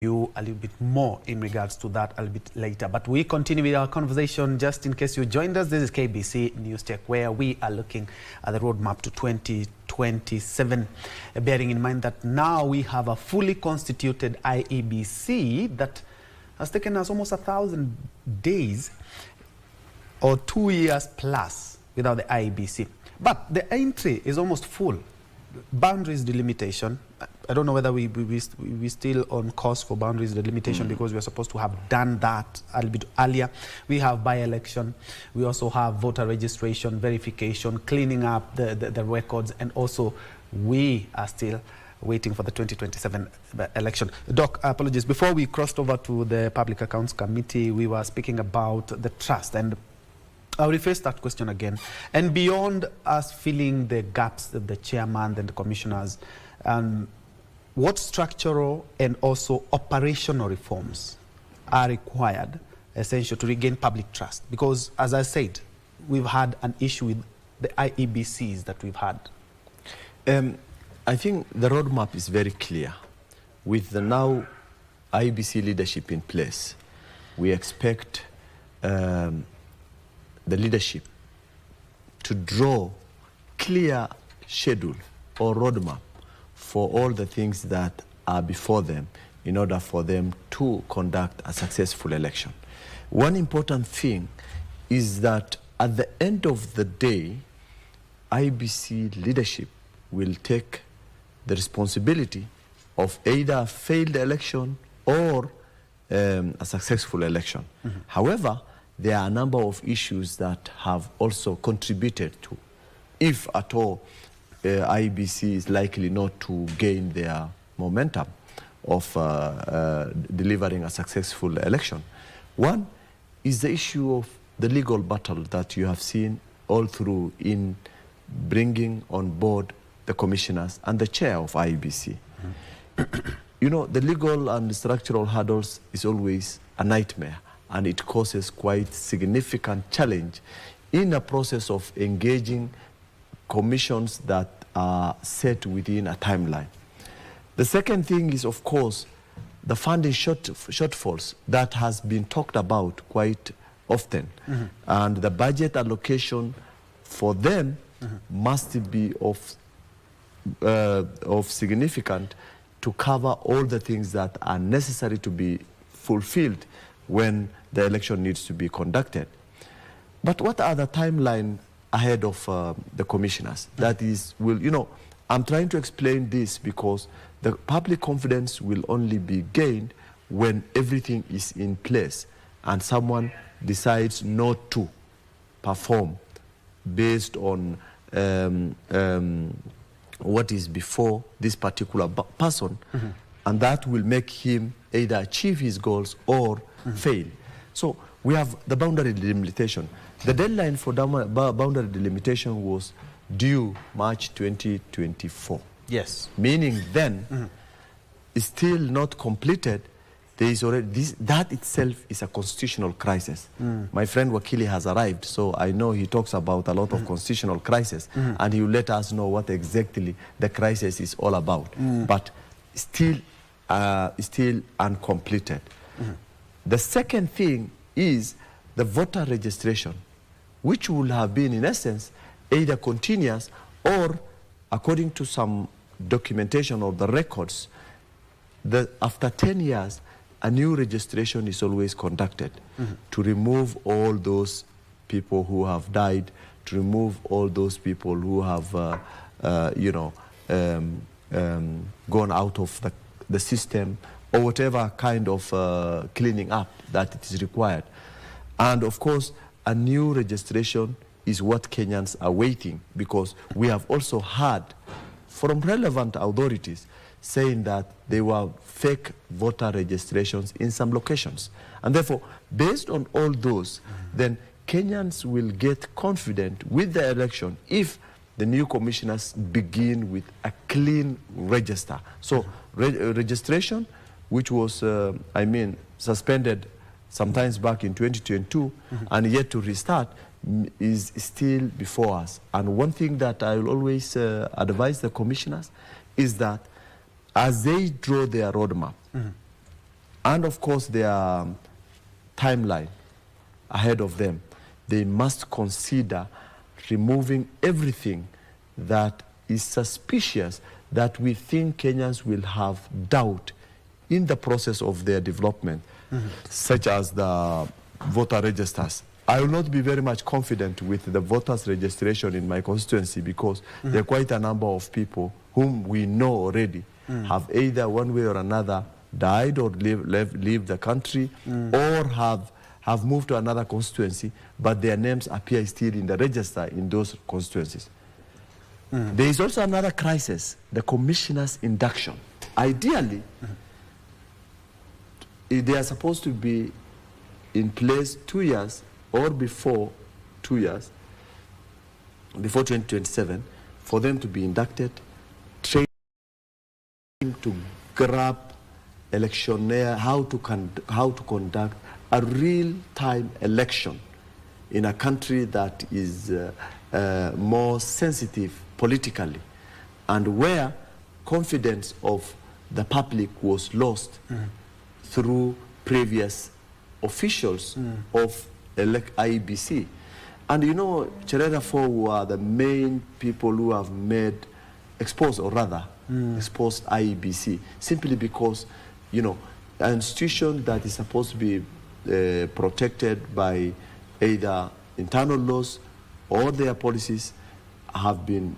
you a little bit more in regards to that a little bit later. But we continue with our conversation. Just in case you joined us, this is KBC News Tech, where we are looking at the roadmap to 2027, bearing in mind that now we have a fully constituted IEBC that has taken us almost 1,000 days or 2 years plus without the IEBC. But the entry is almost full. Boundaries delimitation. I don't know whether we still on course for boundaries delimitation because we are supposed to have done that a little bit earlier. We have by-election. We also have voter registration, verification, cleaning up the records, and also we are still waiting for the 2027 election. Doc, apologies. Before we crossed over to the Public Accounts Committee, we were speaking about the trust, and I'll rephrase that question again. And beyond us filling the gaps that the chairman and the commissioners, what structural and also operational reforms are required, essential, to regain public trust? Because, as I said, we've had an issue with the IEBCs that we've had. I think the roadmap is very clear. With the now IEBC leadership in place, we expect the leadership to draw clear schedule or roadmap for all the things that are before them in order for them to conduct a successful election. One important thing is that at the end of the day, IEBC leadership will take the responsibility of either a failed election or a successful election. However, there are a number of issues that have also contributed to, if at all, IEBC is likely not to gain their momentum of delivering a successful election. One is the issue of the legal battle that you have seen all through in bringing on board the commissioners and the chair of IEBC. You know, the legal and structural hurdles is always a nightmare, and it causes quite significant challenge in a process of engaging commissions that are set within a timeline. The second thing is, of course, the funding shortfalls that has been talked about quite often. And the budget allocation for them must be of significant to cover all the things that are necessary to be fulfilled when the election needs to be conducted. But what are the timeline ahead of the commissioners? That is, I'm trying to explain this because the public confidence will only be gained when everything is in place and someone decides not to perform based on what is before this particular person, and that will make him either achieve his goals or fail. So we have the boundary delimitation. The deadline for boundary delimitation was due March 2024. Yes. Meaning then, it's still not completed. There is already that itself is a constitutional crisis. My friend Wakili has arrived, so I know he talks about a lot of constitutional crisis, and he will let us know what exactly the crisis is all about. But still uncompleted. The second thing is the voter registration, which will have been, in essence, either continuous or, according to some documentation of the records, after 10 years, a new registration is always conducted to remove all those people who have died, to remove all those people who have, gone out of the system, or whatever kind of cleaning up that it is required. And of course, a new registration is what Kenyans are waiting, because we have also heard from relevant authorities saying that there were fake voter registrations in some locations. And therefore, based on all those, then Kenyans will get confident with the election if the new commissioners begin with a clean register. So registration, which was, suspended sometimes back in 2022 and yet to restart, is still before us. And one thing that I will always advise the commissioners is that as they draw their roadmap, and of course their timeline ahead of them, they must consider removing everything that is suspicious, that we think Kenyans will have doubt in the process of their development, such as the voter registers. I will not be very much confident with the voters registration in my constituency, because there are quite a number of people whom we know already have either one way or another died or leave the country, or have moved to another constituency, but their names appear still in the register in those constituencies. There is also another crisis, the commissioner's induction. Ideally, they are supposed to be in place 2 years or before 2 years, before 2027, for them to be inducted, trained to grab electioneer, how to conduct a real-time election in a country that is more sensitive politically, and where confidence of the public was lost through previous officials of IEBC. And you know, Cherera 4 were the main people who have exposed IEBC, simply because, you know, an institution that is supposed to be protected by either internal laws or their policies have been,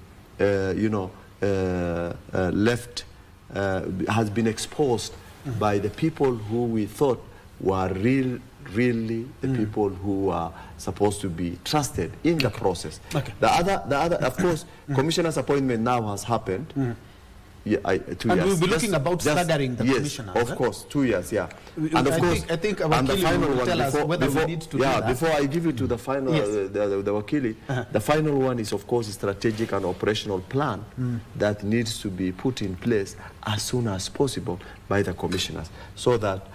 left, has been exposed by the people who we thought were really the people who are supposed to be trusted in the process. Okay. The other, of course, commissioner's appointment now has happened. Yeah, 2 years. And we'll be looking about staggering the yes, commissioners. Of course, 2 years, yeah. And of course, I think our Wakili will tell us whether we need to do that. Before I give it to the final, the Wakili, the final one is, of course, a strategic and operational plan that needs to be put in place as soon as possible by the commissioners, so that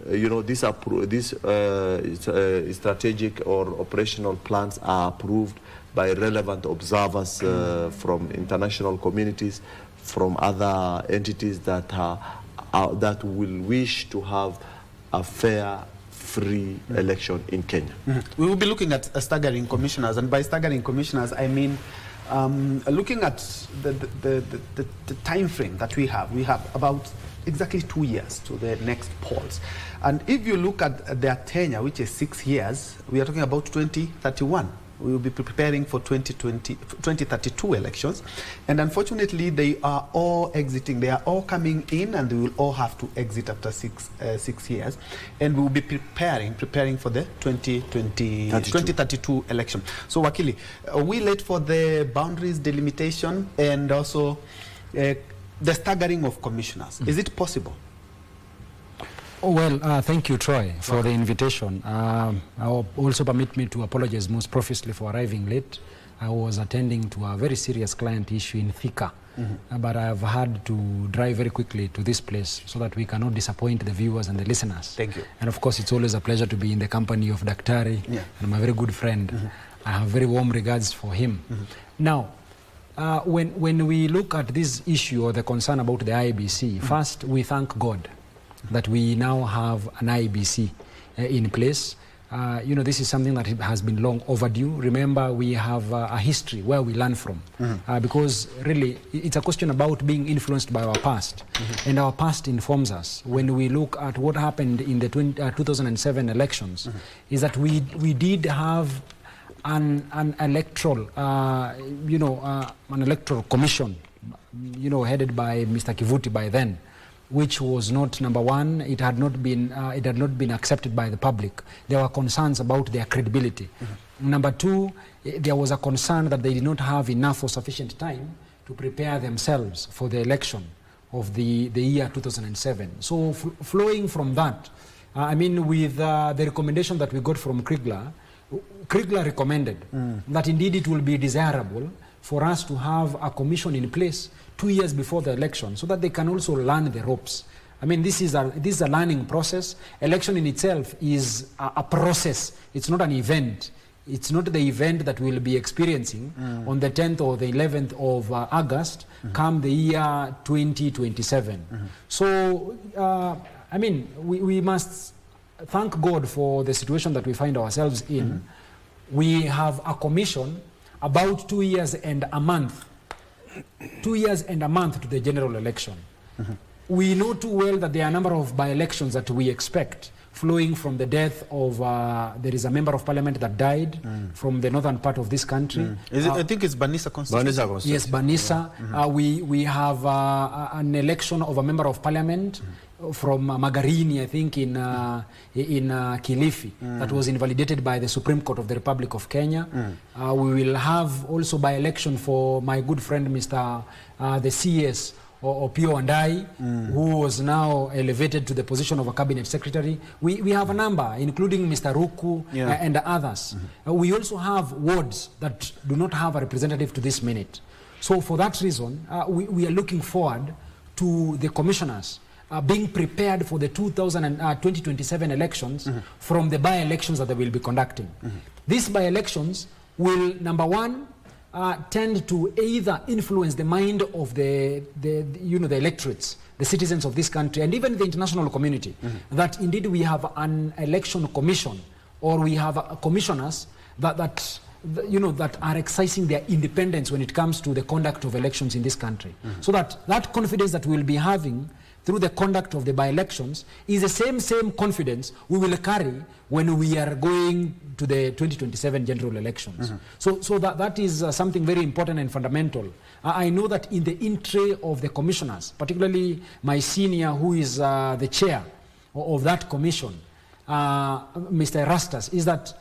you know, these strategic or operational plans are approved by relevant observers from international communities, from other entities that that will wish to have a fair, free election in Kenya. We will be looking at staggering commissioners, and by staggering commissioners, I mean looking at the time frame that we have. We have about exactly 2 years to the next polls. And if you look at their tenure, which is 6 years, we are talking about 2031. We will be preparing for 2032 elections. And unfortunately, they are all exiting. They are all coming in, and they will all have to exit after 6 years. And we will be preparing for the 2032 election. So, Wakili, are we late for the boundaries delimitation and also the staggering of commissioners? Is it possible? Oh, well, thank you, Troy, for the invitation. Also permit me to apologize most profusely for arriving late. I was attending to a very serious client issue in Thika, but I have had to drive very quickly to this place so that we cannot disappoint the viewers and the listeners. Thank you. And of course, it's always a pleasure to be in the company of Daktari, and my very good friend. I have very warm regards for him. Now, when we look at this issue or the concern about the IEBC, first we thank God that we now have an IEBC in place. You know, this is something that has been long overdue. Remember, we have a history where we learn from, because really it's a question about being influenced by our past, and our past informs us. When we look at what happened in the 2007 elections, is that we did have an electoral, an electoral commission, headed by Mr. Kivuti by then, which was not, number one, it had not been accepted by the public. There were concerns about their credibility. Number two, there was a concern that they did not have enough or sufficient time to prepare themselves for the election of the year 2007. So flowing from that, I mean, with the recommendation that we got from Kriegler recommended that indeed it will be desirable for us to have a commission in place 2 years before the election, so that they can also learn the ropes. I mean, this is a learning process. Election in itself is a process. It's not an event. It's not the event that we'll be experiencing on the 10th or the 11th of August, come the year 2027. So I mean, we must thank God for the situation that we find ourselves in. We have a commission about 2 years and a month. 2 years and a month to the general election. We know too well that there are a number of by-elections that we expect flowing from the death of, there is a member of parliament that died from the northern part of this country. Is it, I think it's Banisa constituency. Yes, Banisa. We have an election of a member of parliament from Magarini, I think, in Kilifi, that was invalidated by the Supreme Court of the Republic of Kenya. We will have also by-election for my good friend, Mr. The CS, Opio Andai, who was now elevated to the position of a cabinet secretary. We have a number, including Mr. Ruku and others. We also have wards that do not have a representative to this minute. So for that reason, we are looking forward to the commissioners being prepared for the 2027 elections from the by-elections that they will be conducting. These by-elections will, number one, tend to either influence the mind of the electorates, the citizens of this country, and even the international community, that indeed we have an election commission, or we have commissioners that are exercising their independence when it comes to the conduct of elections in this country. So that confidence that we will be having through the conduct of the by-elections is the same confidence we will carry when we are going to the 2027 general elections. So that is something very important and fundamental. I know that in the entry of the commissioners, particularly my senior, who is the chair of that commission, Mr. Erastus, is that,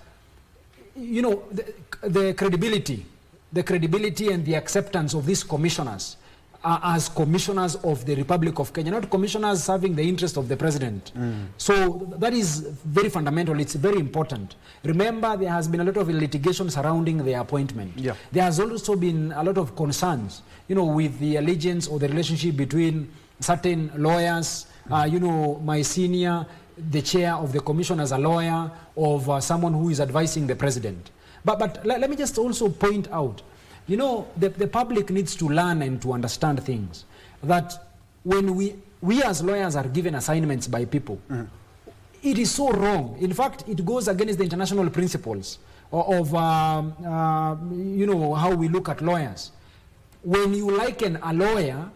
the credibility and the acceptance of these commissioners as commissioners of the Republic of Kenya, not commissioners serving the interest of the president. So that is very fundamental. It's very important. Remember, there has been a lot of litigation surrounding their appointment. There has also been a lot of concerns, with the allegiance or the relationship between certain lawyers, my senior, the chair of the commission as a lawyer, of someone who is advising the president. But let me just also point out, the public needs to learn and to understand things. That when we as lawyers are given assignments by people, it is so wrong. In fact, it goes against the international principles of how we look at lawyers. When you liken a lawyer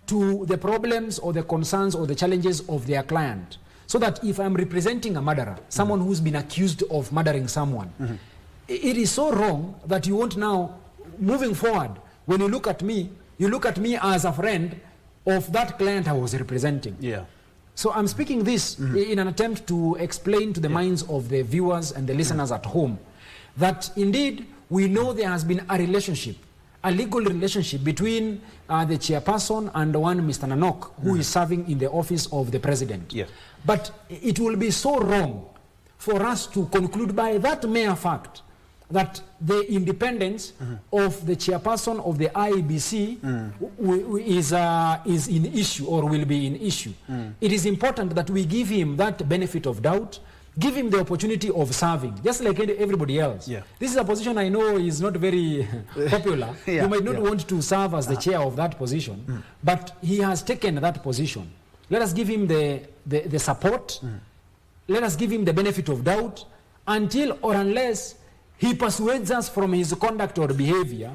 to the problems or the concerns or the challenges of their client, so that if I'm representing a murderer, someone who's been accused of murdering someone, it is so wrong that you want now, moving forward, when you look at me as a friend of that client I was representing. So I'm speaking this in an attempt to explain to the minds of the viewers and the listeners at home that indeed we know there has been a relationship, a legal relationship between the chairperson and one Mr. Nanok, who is serving in the office of the president. But it will be so wrong for us to conclude by that mere fact that the independence of the chairperson of the IEBC is in issue or will be in issue. It is important that we give him that benefit of doubt, give him the opportunity of serving, just like everybody else. This is a position I know is not very popular. You might not want to serve as the chair of that position, but he has taken that position. Let us give him the support. Let us give him the benefit of doubt until or unless he persuades us from his conduct or behavior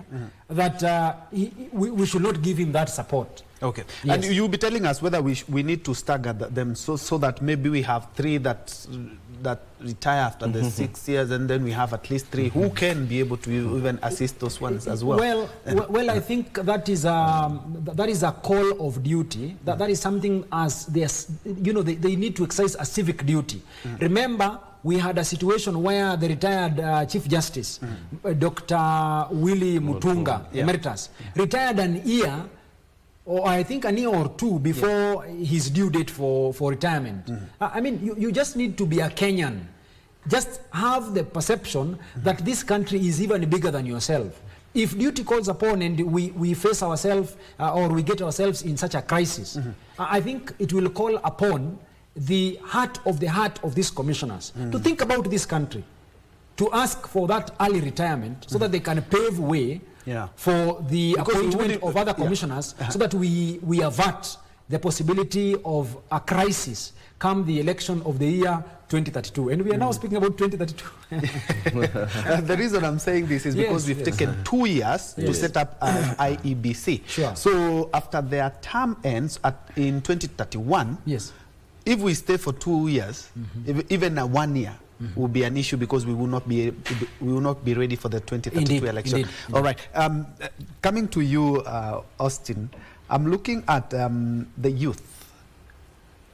that we should not give him that support. Okay. And you'll be telling us whether we need to stagger them so that maybe we have 3 that retire after the 6 years, and then we have at least 3 who can be able to even assist those ones as well. Well, I think that is a call of duty. That is something as they need to exercise a civic duty. Remember, we had a situation where the retired Chief Justice, Dr. Willie Mutunga, Emeritus, retired an year, or I think an year or 2 before his due date for retirement. I mean, you just need to be a Kenyan. Just have the perception that this country is even bigger than yourself. If duty calls upon and we face ourselves or we get ourselves in such a crisis, I think it will call upon the heart of these commissioners to think about this country, to ask for that early retirement so that they can pave way for the appointment of other commissioners so that we avert the possibility of a crisis come the election of the year 2032. And we are now speaking about 2032. The reason I'm saying this is because we've taken 2 years to set up IEBC. Sure. So after their term ends in 2031, if we stay for 2 years, even 1 year, will be an issue because we will not be ready for the 2032 election. Indeed. All right. Coming to you, Austin, I'm looking at the youth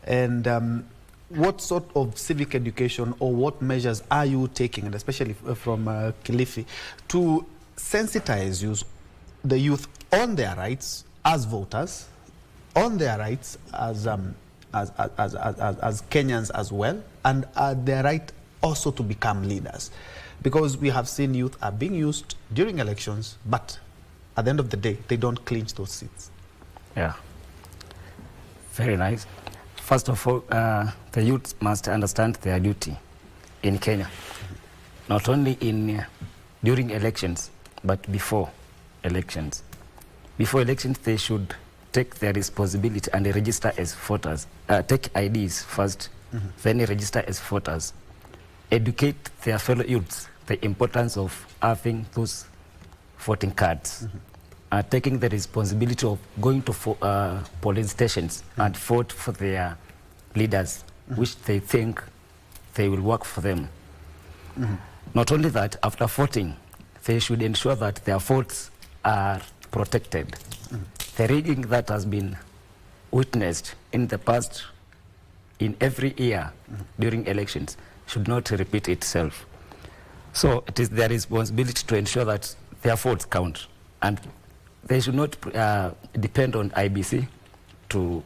and what sort of civic education or what measures are you taking, and especially from Kilifi, to sensitize the youth on their rights as voters, on their rights as Kenyans as well, and their right also to become leaders? Because we have seen youth are being used during elections, but at the end of the day, they don't clinch those seats. Yeah, very nice. First of all, the youth must understand their duty in Kenya, not only during elections, but before elections. Before elections, they should take their responsibility and register as voters. Take IDs first, then register as voters. Educate their fellow youths the importance of having those voting cards. Taking the responsibility of going to polling stations and vote for their leaders, which they think they will work for them. Not only that, after voting, they should ensure that their votes are protected. The rigging that has been witnessed in the past, in every year during elections, should not repeat itself. So it is their responsibility to ensure that their votes count, and they should not depend on IEBC to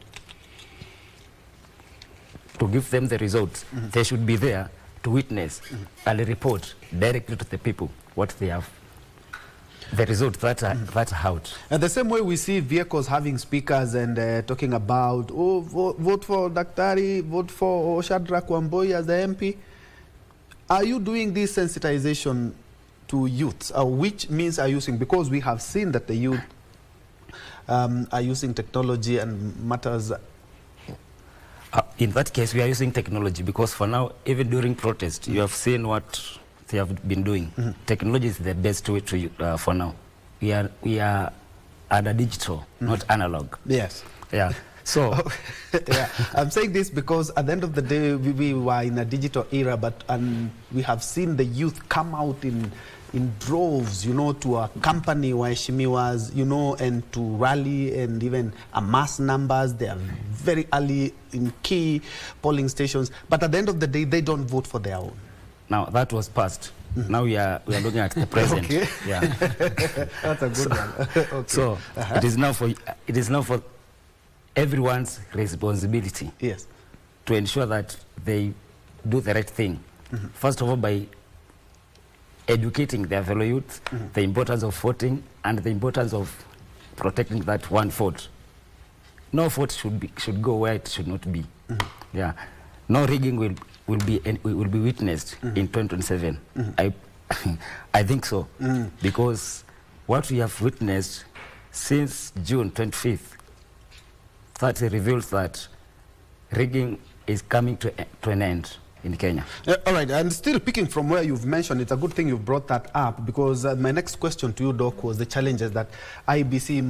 give them the results. They should be there to witness and report directly to the people what they have, the results that are out. And the same way we see vehicles having speakers and talking about, oh, vote for Daktari, vote for Shadrack Wamboi as the MP. Are you doing this sensitization to youths? Which means are you using? Because we have seen that the youth are using technology and matters. In that case, we are using technology because for now, even during protest, you have seen what they have been doing. Technology is the best way to for now. We are under digital, not analog. Yes. Yeah. So, yeah, I'm saying this because at the end of the day, we were in a digital era, but we have seen the youth come out in droves, to accompany waheshimiwas, and to rally and even amass numbers. They are very early in key polling stations, but at the end of the day, they don't vote for their own. Now that was past. Now we are looking at the present. Okay. Yeah. That's a good one. Okay. So it is now for everyone's responsibility. Yes. To ensure that they do the right thing. First of all, by educating their fellow youth, the importance of voting and the importance of protecting that one vote. No vote should go where it should not be. Yeah. No rigging will be witnessed in 2027. I think so, because what we have witnessed since June 25th, that reveals that rigging is coming to an end in Kenya. All right, and still picking from where you've mentioned, it's a good thing you've brought that up, because my next question to you, Doc, was the challenges that IEBC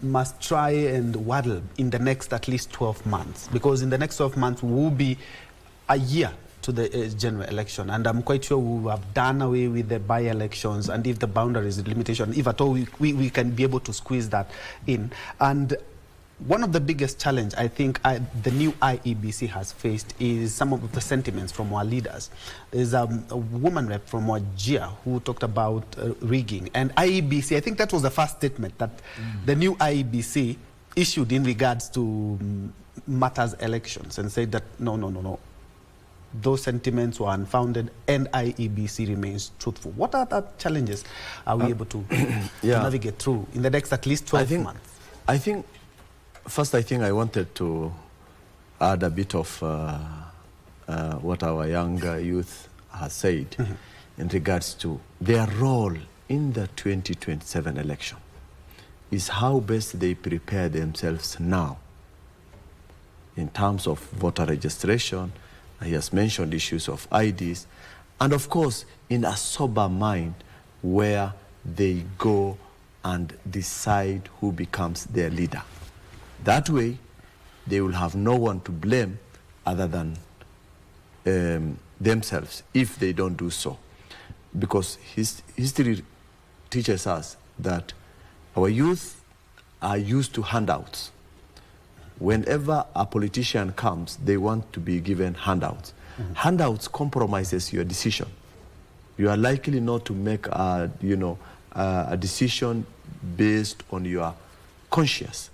must try and waddle in the next at least 12 months, because in the next 12 months will be a year to the general election, and I'm quite sure we have done away with the by-elections, and if the boundaries limitation, if at all we can be able to squeeze that in. And one of the biggest challenge I think the new IEBC has faced is some of the sentiments from our leaders. There's a woman rep from Wajir who talked about rigging, and IEBC, I think that was the first statement that the new IEBC issued in regards to matters elections, and said that no, those sentiments were unfounded and IEBC remains truthful. What other challenges are we able to navigate through in the next at least 12 months? I think first, I think I wanted to add a bit of what our young youth has said in regards to their role in the 2027 election. is how best they prepare themselves now in terms of voter registration. He has mentioned issues of IDs, and of course in a sober mind where they go and decide who becomes their leader. That way they will have no one to blame other than themselves if they don't do so. Because history teaches us that our youth are used to handouts. Whenever a politician comes, they want to be given handouts. Handouts compromises your decision. You are likely not to make a decision based on your conscience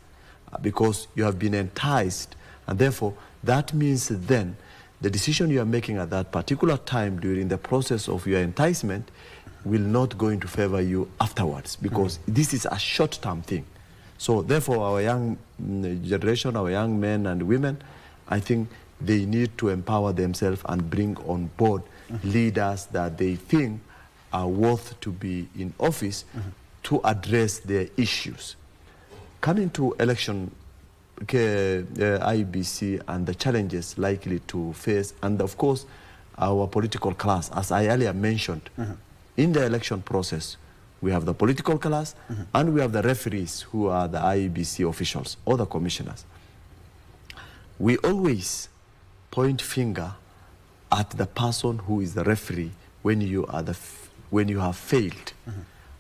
because you have been enticed, and therefore that means then the decision you are making at that particular time during the process of your enticement will not go into favor you afterwards, because this is a short-term thing. So therefore our young generation, our young men and women, I think they need to empower themselves and bring on board leaders that they think are worth to be in office to address their issues. Coming to election, IEBC and the challenges likely to face, and of course our political class, as I earlier mentioned, in the election process, we have the political class and we have the referees who are the IEBC officials or the commissioners. We always point finger at the person who is the referee when you are when you have failed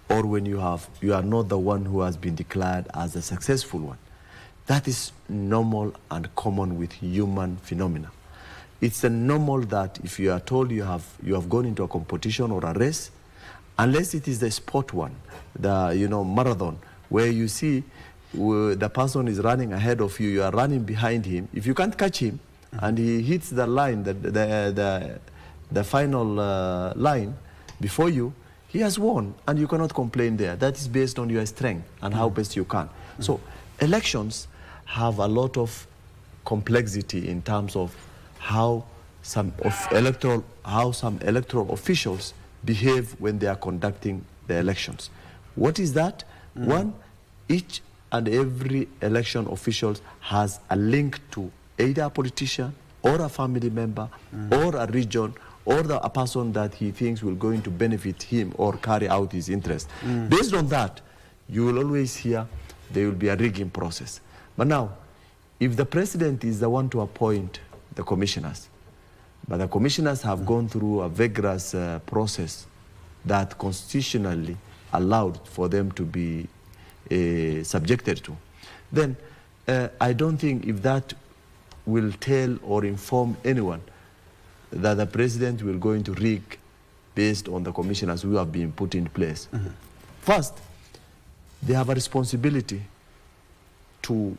or when you are not the one who has been declared as a successful one. That is normal and common with human phenomena. It's a normal that if you are told you have gone into a competition or a race, unless it is the sport one, the marathon, where you see the person is running ahead of you, you are running behind him. If you can't catch him and he hits the line, the final line before you, he has won, and you cannot complain there. That is based on your strength and how best you can. So elections have a lot of complexity in terms of how some electoral officials behave when they are conducting the elections. What is that? One, each and every election official has a link to either a politician or a family member or a region or a person that he thinks will going to benefit him or carry out his interest. Based on that, you will always hear there will be a rigging process. But now, if the president is the one to appoint the commissioners, but the commissioners have gone through a vigorous process that constitutionally allowed for them to be subjected to, then I don't think if that will tell or inform anyone that the president will go into rig based on the commissioners who have been put in place. First, they have a responsibility to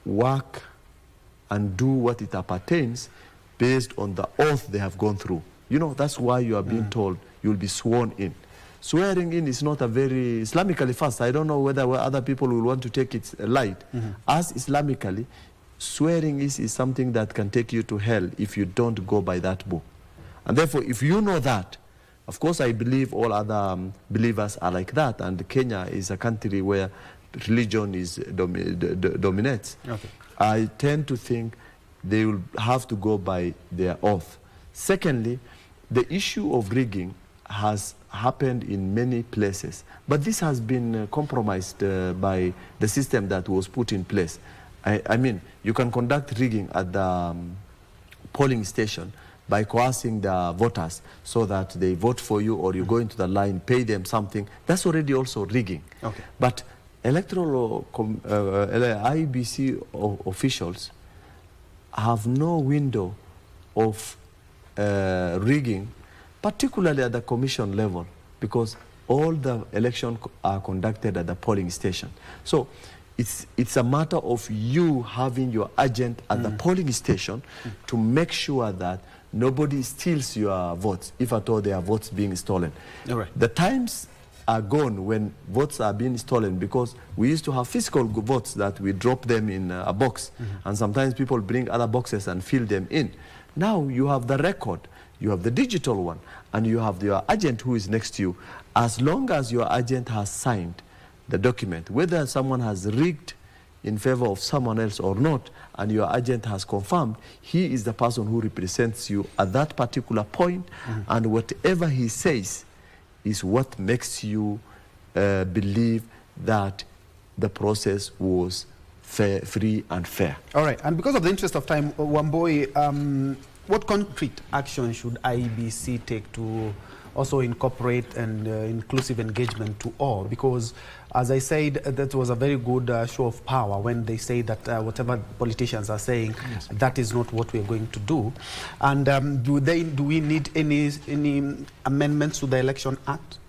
work and do what it appertains based on the oath they have gone through. That's why you are being told you'll be sworn in. Swearing in is not a very Islamically fast. I don't know whether other people will want to take it light. As Islamically, swearing is something that can take you to hell if you don't go by that book. And therefore, if you know that, of course I believe all other believers are like that, and Kenya is a country where religion dominates. Okay. I tend to think they will have to go by their oath. Secondly, the issue of rigging has happened in many places, but this has been compromised by the system that was put in place. I mean, you can conduct rigging at the polling station by coercing the voters so that they vote for you, or you go into the line, pay them something. That's already also rigging. Okay. But electoral IEBC officials have no window of rigging, particularly at the commission level, because all the elections are conducted at the polling station. So it's a matter of you having your agent at the polling station to make sure that nobody steals your votes, if at all there are votes being stolen. All right. The times are gone when votes are being stolen, because we used to have physical votes that we drop them in a box, and sometimes people bring other boxes and fill them in. Now you have the record, you have the digital one, and you have your agent who is next to you. As long as your agent has signed the document, whether someone has rigged in favor of someone else or not, and your agent has confirmed, he is the person who represents you at that particular point, and whatever he says is what makes you believe that the process was fair, free and fair. All right, and because of the interest of time, Wamboi, what concrete action should IEBC take to also incorporate and inclusive engagement to all? Because as I said, that was a very good show of power when they say that whatever politicians are saying, yes, that is not what we are going to do. And do we need any amendments to the Election Act?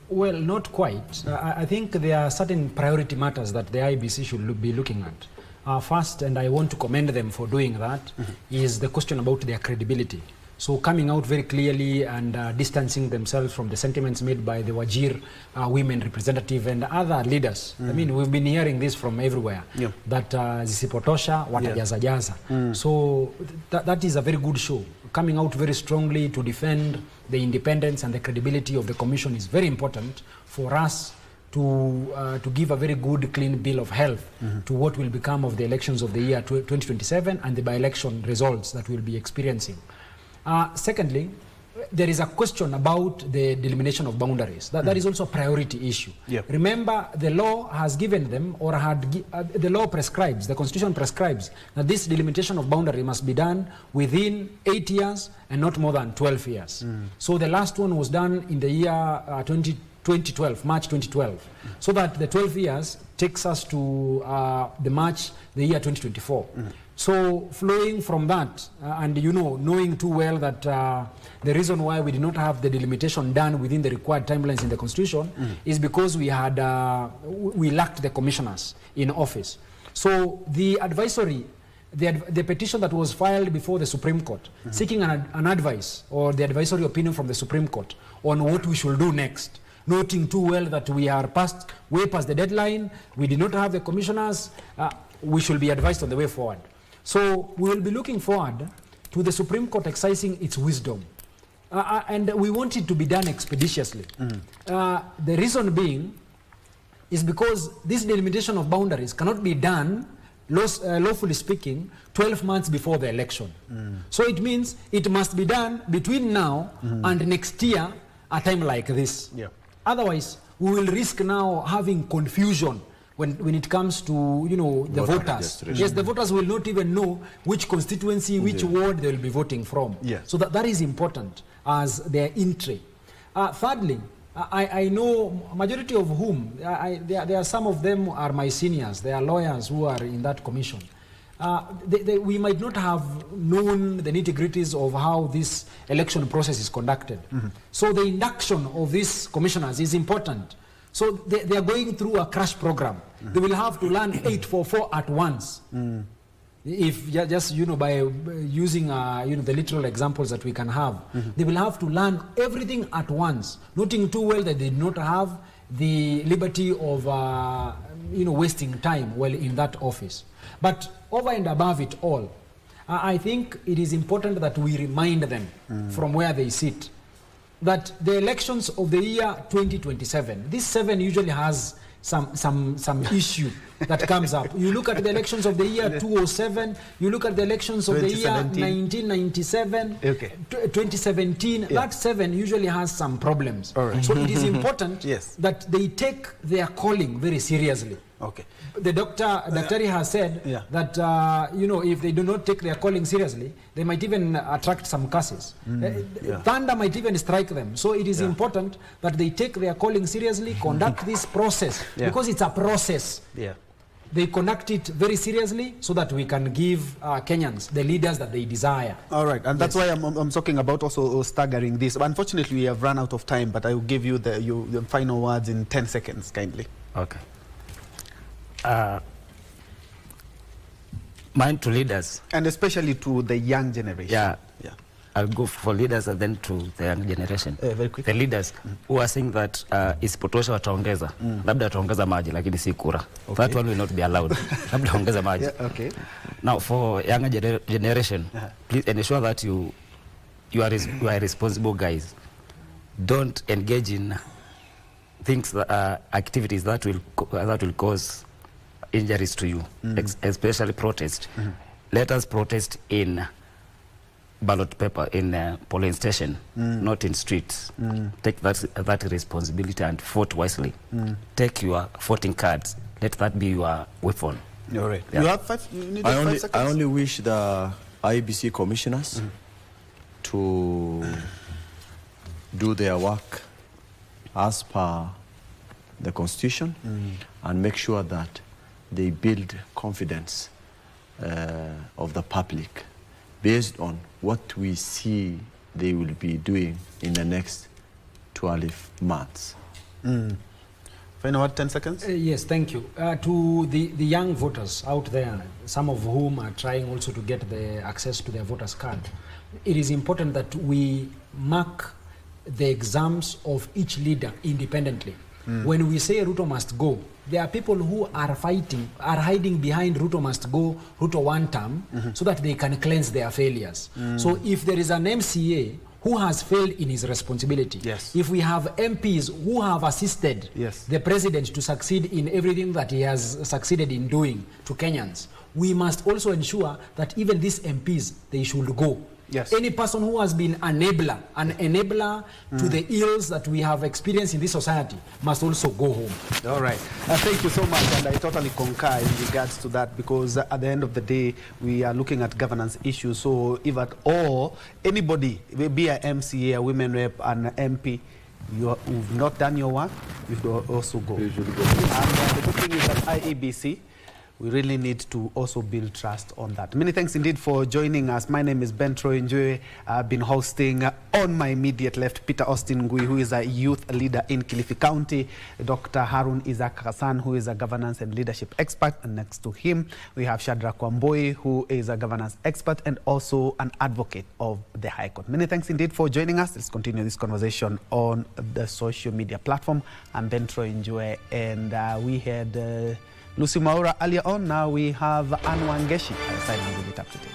Well, not quite. I think there are certain priority matters that the IEBC should be looking at. First, and I want to commend them for doing that, is the question about their credibility. So coming out very clearly and distancing themselves from the sentiments made by the Wajir women representative and other leaders. I mean, we've been hearing this from everywhere, that zisipotosha watajaza. So that is a very good show. Coming out very strongly to defend the independence and the credibility of the commission is very important for us to give a very good, clean bill of health to what will become of the elections of the year 2027 and the by-election results that we'll be experiencing. Secondly, there is a question about the delimitation of boundaries. That is also a priority issue. Remember, the law has given them, or the law prescribes, the Constitution prescribes, that this delimitation of boundary must be done within 8 years and not more than 12 years. So the last one was done in the year 2012, March 2012. So that the 12 years takes us to the year 2024. So flowing from that, and knowing too well that the reason why we did not have the delimitation done within the required timelines in the Constitution is because we lacked the commissioners in office. So the advisory, the petition that was filed before the Supreme Court, seeking an advice or the advisory opinion from the Supreme Court on what we should do next, noting too well that we are way past the deadline, we did not have the commissioners, we should be advised on the way forward. So we will be looking forward to the Supreme Court exercising its wisdom. And we want it to be done expeditiously. The reason being is because this delimitation of boundaries cannot be done, lawfully speaking, 12 months before the election. So it means it must be done between now and next year, a time like this. Otherwise, we will risk now having confusion when it comes to the voters. Yes, the voters will not even know which constituency, which ward they will be voting from. So that is important as their entry. Thirdly, I know majority of whom, there are some of them are my seniors. They are lawyers who are in that commission. We might not have known the nitty-gritties of how this election process is conducted. So the induction of these commissioners is important. So they are going through a crash program. They will have to learn 844 at once. If just by using the literal examples that we can have, they will have to learn everything at once, noting too well that they did not have the liberty of wasting time while in that office. But over and above it all, I think it is important that we remind them from where they sit that the elections of the year 2027, this 7 usually has some issue that comes up. You look at the elections of the year 2007, you look at the elections of the year 1997, 2017, that 7 usually has some problems. So it is important that they take their calling very seriously. The Daktari has said that if they do not take their calling seriously, they might even attract some curses. Thunder might even strike them. So it is important that they take their calling seriously, conduct this process, because it's a process. They conduct it very seriously so that we can give Kenyans the leaders that they desire. All right, and that's why I'm talking about also staggering this. But unfortunately, we have run out of time, but I will give you the final words in 10 seconds, kindly. Okay. Mine to leaders. And especially to the young generation. I'll go for leaders and then to the young generation. Very quick. The leaders who are saying that isipotosha wataongeza. Labda wataongeza maji lakini si kura. That one will not be allowed. Labda ongeza maji. Now for younger generation, please ensure that you are responsible guys. Don't engage in things, activities that will cause injuries to you, especially protest. Let us protest in ballot paper, in polling station, not in streets. Take that responsibility and vote wisely. Take your voting cards. Let that be your weapon. All right. Yeah. You have 5. You need 5 seconds. I only wish the IEBC commissioners to do their work as per the constitution and make sure that they build confidence of the public based on what we see they will be doing in the next 12 months. Final word, 10 seconds. Yes, thank you. To the young voters out there, some of whom are trying also to get the access to their voters card, it is important that we mark the exams of each leader independently. When we say Ruto must go, there are people who are hiding behind Ruto must go, Ruto one term, so that they can cleanse their failures. So if there is an MCA who has failed in his responsibility, if we have MPs who have assisted the president to succeed in everything that he has succeeded in doing to Kenyans, we must also ensure that even these MPs, they should go. Any person who has been an enabler to the ills that we have experienced in this society must also go home. All right. Thank you so much, and I totally concur in regards to that, because at the end of the day, we are looking at governance issues. So if at all, anybody, be an MCA, a women rep, an MP, you've not done your work, you should also go. And the good thing is that IEBC, we really need to also build trust on that. Many thanks indeed for joining us. My name is Ben Troy Njue. I've been hosting on my immediate left, Peter Austin Ngui, who is a youth leader in Kilifi County, Dr. Harun Isaac Hassan, who is a governance and leadership expert, and next to him, we have Shadrack Wamboi, who is a governance expert and also an advocate of the High Court. Many thanks indeed for joining us. Let's continue this conversation on the social media platform. I'm Ben Troy Njue, and we had Lucy Maura earlier on. Now we have Anwangeshi. I'll sign with it up today.